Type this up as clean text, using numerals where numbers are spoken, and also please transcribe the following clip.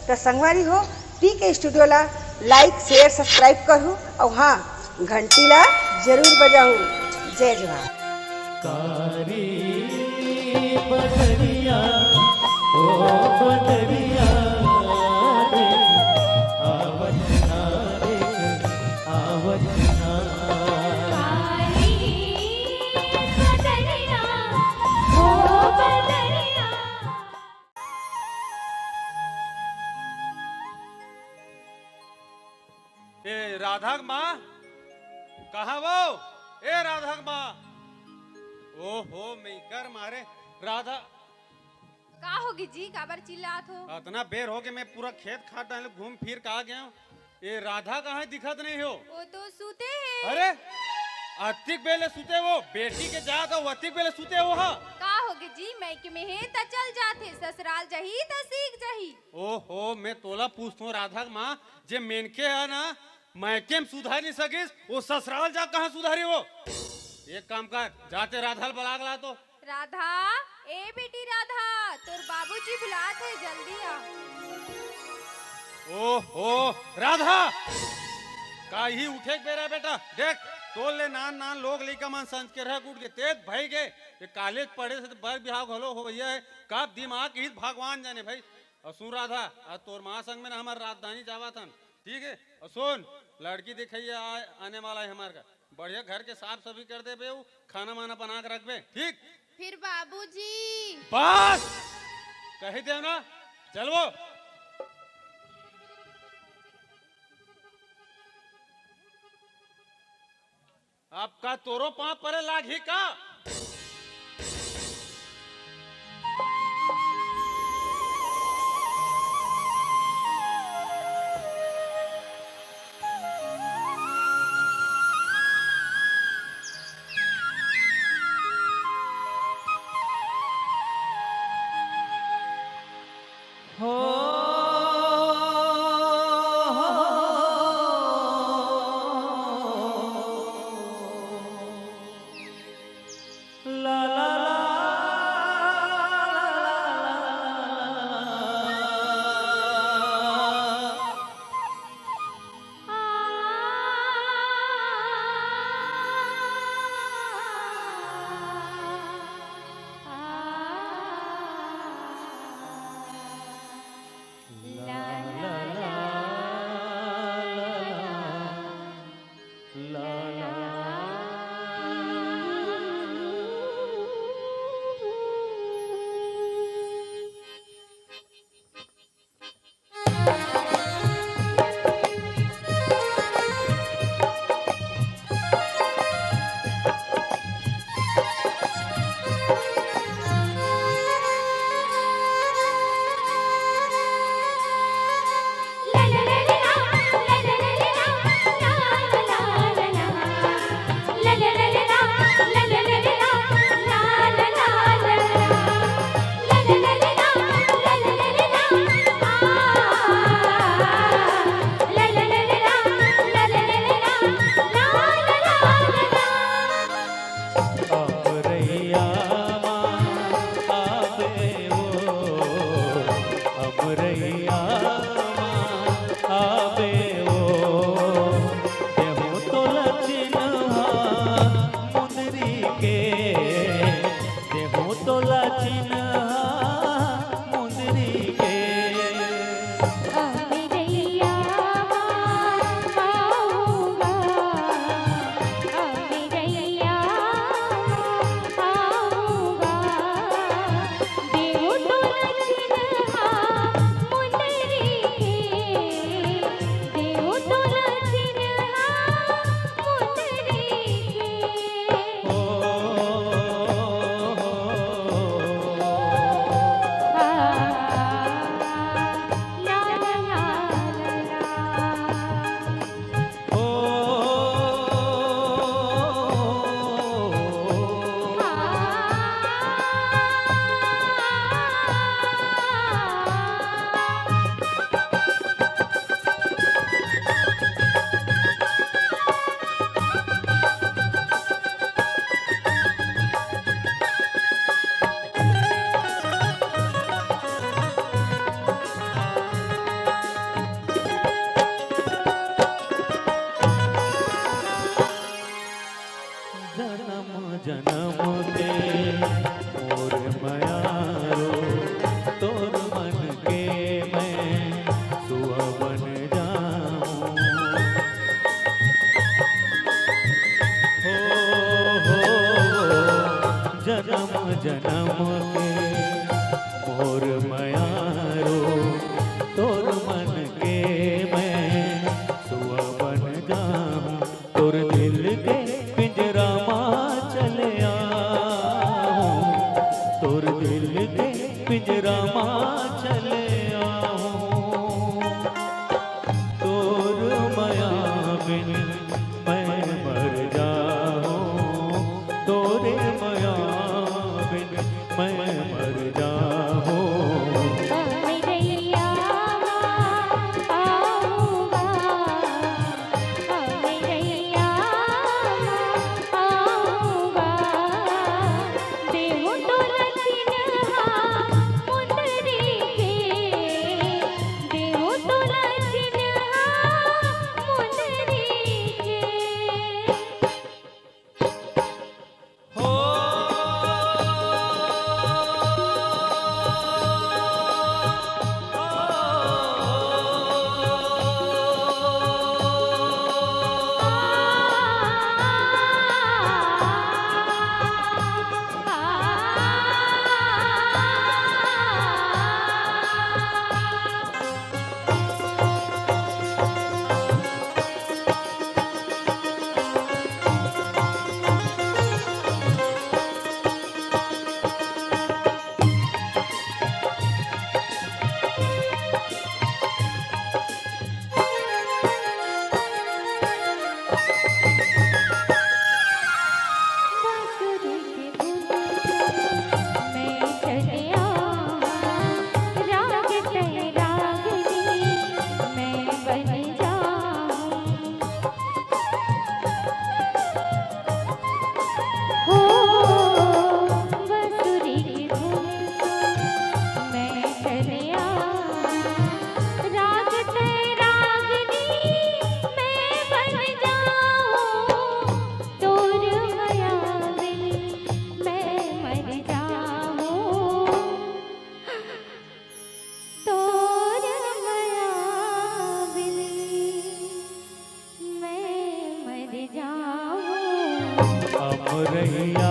तो संगवारी हो पीके स्टूडियो ला लाइक शेयर सब्सक्राइब करूँ और हाँ घंटी ला जरूर बजाऊँ। जय जवाहर। कारी बदरिया ओ बदरिया रे आवत ना रे आवत ना। कारी बदरिया ओ बदरिया। ए राधा माँ कहाँ वो? ए राधा माँ, ओहो मेकर मारे राधा का होगी जी काबर चिल्लात हो? इतना बेर हो के मैं पूरा खेत खाट डाले घूम फिर के आ गया हूँ। ये राधा कहाँ है? दिखत नहीं हो। वो तो सूते हैं। अरे अतिक बेले सूते वो बेटी के जात हो अतिक बेले सूते हो। हाँ का होगी जी मैके में है त चल जाते ससुराल जही त सीख जही। ओहो मैं तोला पूछता हूँ राधा माँ, जे मेनके है ना मैके में सुधार नहीं सकिस वो ससुराल जा कहाँ सुधारी वो? एक काम कर जाते राधा बलाग ला तो। राधा ए बेटी राधा तोर बाबूजी बुलात है जल्दी आ। ओहो राधा का ही उठे बेरा बेटा देख तोल ले नान नान लोग लेकर मन संज के रह उठ के तेज भाई के ये कॉलेज पढ़े से तो बर बिहाव घलो हो भैया है का दिमाग ही भगवान जाने भाई। और सुन राधा आज तोर माँ संग में ना हमारे राजधानी जावा था ठीक है। और सुन लड़की दिखाइए आने वाला है हमारे का बढ़िया घर के साफ सफाई कर दे बे खाना वाना बना के रख बे ठीक। फिर बाबूजी बस कही दे ना चल वो। आपका तोरो पाँव परे लागी का? देव तो लक्षण हा मुंदरी जन्म के मोर मयारो तोर मन के मैं सुआ बन जाऊं तोर दिल के पिंजरा मां चले आऊं तोर दिल के पिंजरा मां चले आऊं तोर माया बिन मैं मर जाऊं तोरे माया बिन मैं मर जाऊं अमरैया आऊँगा अमरैया आऊँगा देहु तोला चिन्हा मुंदरी के देहु तोला चिन्हा मुंदरी के हो बांसुरी के धुन मैं चले आऊँ राग तय रागनी मैं बन जाऊँ हो बांसुरी के धुन मैं चले आऊँ राग तय रागनी मैं बन जाऊँ तोर माया बिन मैं मर जाऊँ तोर माया बिन मैं मर जाऊँ अमरैया